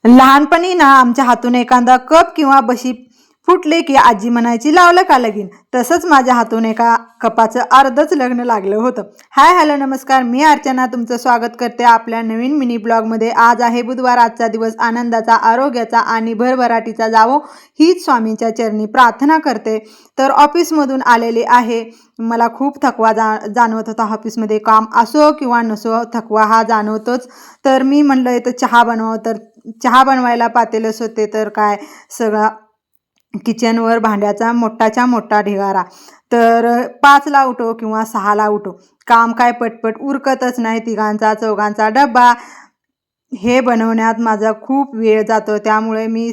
लहानपणी ना आमच्या हातून एखादा कप किंवा बशी फुटले की आजी म्हणायची लावलं का लगीन. तसंच माझ्या हातून एका कपाचं अर्धच लग्न लागलं होतं. हाय हॅलो नमस्कार, मी अर्चना तुमचं स्वागत करते आपल्या नवीन मिनी ब्लॉगमध्ये. आज आहे बुधवार. आजचा दिवस आनंदाचा, आरोग्याचा आणि भरभराटीचा जावो हीच स्वामींच्या चरणी प्रार्थना करते. तर ऑफिसमधून आलेले आहे. मला खूप थकवा जाणवत होता. ऑफिसमध्ये काम असो किंवा नसो, थकवा हा जाणवतोच. तर मी म्हणलं इथं चहा बनवावं, तर चहा बनवायला पातेलच होते. तर काय सगळा किचनवर भांड्याचा मोठाच्या मोठा ढिगारा. तर 5ला उठो किंवा 6ला उठो, काम काय पटपट उरकतच नाही. तिघांचा चौघांचा डब्बा हे बनवण्यात माझा खूप वेळ जातो. त्यामुळे मी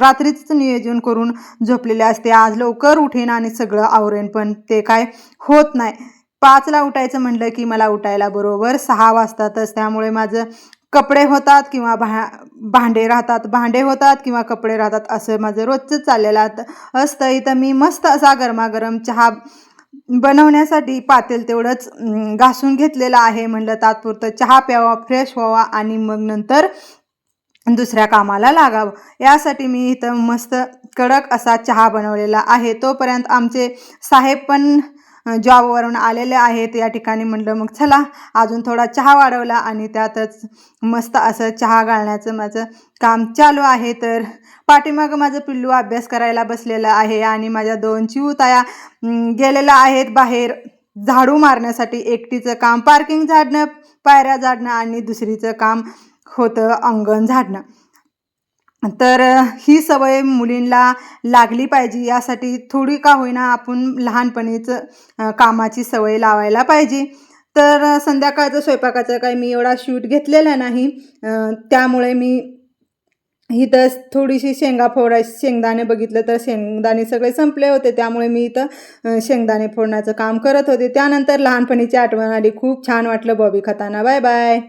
रात्रीच नियोजन करून झोपलेले असते. आज लवकर उठेन आणि सगळं आवरेन, पण ते काय होत नाही. 5ला उठायचं म्हटलं की मला उठायला बरोबर 6 वाजतातच. त्यामुळे माझं कपडे होतात किंवा भांडे होतात किंवा कपडे राहतात, असं माझं रोजचं चाललेलं असतं. इथं मी मस्त असा गरमागरम चहा बनवण्यासाठी पातेल तेवढंच घासून घेतलेलं आहे. म्हणलं तात्पुरतं चहा प्यावा, फ्रेश व्हावा आणि मग नंतर दुसऱ्या कामाला लागावं. यासाठी मी इथं मस्त कडक असा चहा बनवलेला आहे. तोपर्यंत आमचे साहेब पण जॉबवरून आलेले आहेत या ठिकाणी. म्हणलं मग चला अजून थोडा चहा वाढवला आणि त्यातच मस्त असं चहा घालण्याचं माझं काम चालू आहे. तर पाठीमागं माझं पिल्लू अभ्यास करायला बसलेलं आहे आणि माझ्या 2 चिवताया गेलेल्या आहेत बाहेर झाडू मारण्यासाठी. एकटीचं काम पार्किंग झाडणं, पायऱ्या झाडणं आणि दुसरीचं काम होतं अंगण झाडणं. तर ही सवय मुलींना लागली पाहिजे. यासाठी थोडी का होईना आपण लहानपणीच कामाची सवय लावायला पाहिजे. तर संध्याकाळचं स्वयंपाकाचं काही मी एवढा शूट घेतलेला नाही. त्यामुळे मी इथं थोडीशी शेंगदाणे बघितलं तर शेंगदाणे सगळे संपले होते. त्यामुळे मी इथं शेंगदाणे फोडण्याचं काम करत होते. त्यानंतर लहानपणीची आठवण आली. खूप छान वाटलं बॉबी खाताना. Bye bye.